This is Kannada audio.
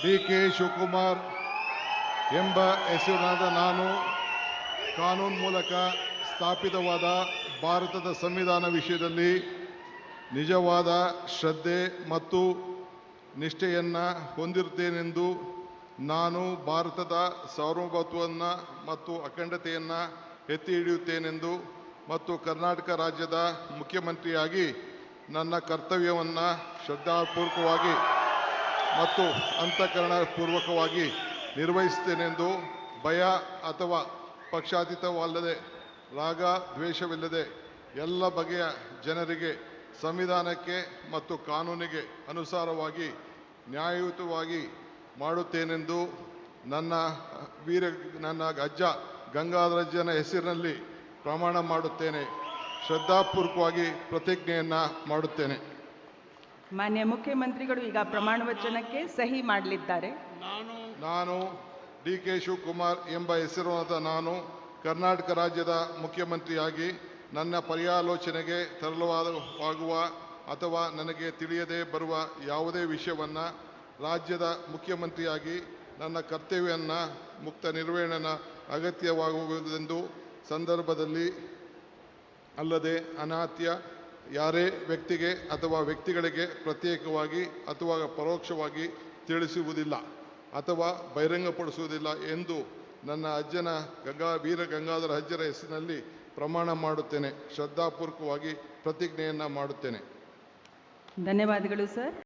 ಡಿ.ಕೆ. ಶಿವಕುಮಾರ್ ಎಂಬ ಹೆಸರಿನಾದ ನಾನು ಕಾನೂನು ಮೂಲಕ ಸ್ಥಾಪಿತವಾದ ಭಾರತದ ಸಂವಿಧಾನ ವಿಷಯದಲ್ಲಿ ನಿಜವಾದ ಶ್ರದ್ಧೆ ಮತ್ತು ನಿಷ್ಠೆಯನ್ನು ಹೊಂದಿರುತ್ತೇನೆಂದು ನಾನು ಭಾರತದ ಸಾರ್ವಭೌಮತ್ವವನ್ನು ಮತ್ತು ಅಖಂಡತೆಯನ್ನು ಎತ್ತಿ ಹಿಡಿಯುತ್ತೇನೆಂದು ಮತ್ತು ಕರ್ನಾಟಕ ರಾಜ್ಯದ ಮುಖ್ಯಮಂತ್ರಿಯಾಗಿ ನನ್ನ ಕರ್ತವ್ಯವನ್ನು ಶ್ರದ್ಧಾಪೂರ್ವಕವಾಗಿ ಮತ್ತು ಅಂತಃಕರಣಪೂರ್ವಕವಾಗಿ ನಿರ್ವಹಿಸುತ್ತೇನೆಂದು ಭಯ ಅಥವಾ ಪಕ್ಷಾತೀತವಲ್ಲದೆ ರಾಗ ದ್ವೇಷವಿಲ್ಲದೆ ಎಲ್ಲ ಬಗೆಯ ಜನರಿಗೆ ಸಂವಿಧಾನಕ್ಕೆ ಮತ್ತು ಕಾನೂನಿಗೆ ಅನುಸಾರವಾಗಿ ನ್ಯಾಯಯುತವಾಗಿ ಮಾಡುತ್ತೇನೆಂದು ನನ್ನ ಅಜ್ಜ ಗಂಗಾಧರಜ್ಜನ ಹೆಸರಿನಲ್ಲಿ ಪ್ರಮಾಣ ಮಾಡುತ್ತೇನೆ. ಶ್ರದ್ಧಾಪೂರ್ವಕವಾಗಿ ಪ್ರತಿಜ್ಞೆಯನ್ನು ಮಾಡುತ್ತೇನೆ. ಮಾನ್ಯ ಮುಖ್ಯಮಂತ್ರಿಗಳು ಈಗ ಪ್ರಮಾಣ ವಚನಕ್ಕೆ ಸಹಿ ಮಾಡಲಿದ್ದಾರೆ. ನಾನು ಡಿ.ಕೆ. ಶಿವಕುಮಾರ್ ಎಂಬ ಹೆಸರಾದ ನಾನು ಕರ್ನಾಟಕ ರಾಜ್ಯದ ಮುಖ್ಯಮಂತ್ರಿಯಾಗಿ ನನ್ನ ಪರ್ಯಾಲೋಚನೆಗೆ ತರಲಾಗುವ ಅಥವಾ ನನಗೆ ತಿಳಿಯದೇ ಬರುವ ಯಾವುದೇ ವಿಷಯವನ್ನು ರಾಜ್ಯದ ಮುಖ್ಯಮಂತ್ರಿಯಾಗಿ ನನ್ನ ಕರ್ತವ್ಯವನ್ನು ಮುಕ್ತ ನಿರ್ವಹಣೆ ಅಗತ್ಯವಾಗುವುದೆಂದು ಸಂದರ್ಭದಲ್ಲಿ ಅಲ್ಲದೆ ಅನಾತ್ಯ ಯಾರೇ ವ್ಯಕ್ತಿಗೆ ಅಥವಾ ವ್ಯಕ್ತಿಗಳಿಗೆ ಪ್ರತ್ಯೇಕವಾಗಿ ಅಥವಾ ಪರೋಕ್ಷವಾಗಿ ತಿಳಿಸುವುದಿಲ್ಲ ಅಥವಾ ಬಹಿರಂಗಪಡಿಸುವುದಿಲ್ಲ ಎಂದು ನನ್ನ ಅಜ್ಜನ ವೀರ ಗಂಗಾಧರ ಅಜ್ಜರ ಹೆಸರಿನಲ್ಲಿ ಪ್ರಮಾಣ ಮಾಡುತ್ತೇನೆ. ಶ್ರದ್ಧಾಪೂರ್ವಕವಾಗಿ ಪ್ರತಿಜ್ಞೆಯನ್ನು ಮಾಡುತ್ತೇನೆ. ಧನ್ಯವಾದಗಳು ಸರ್.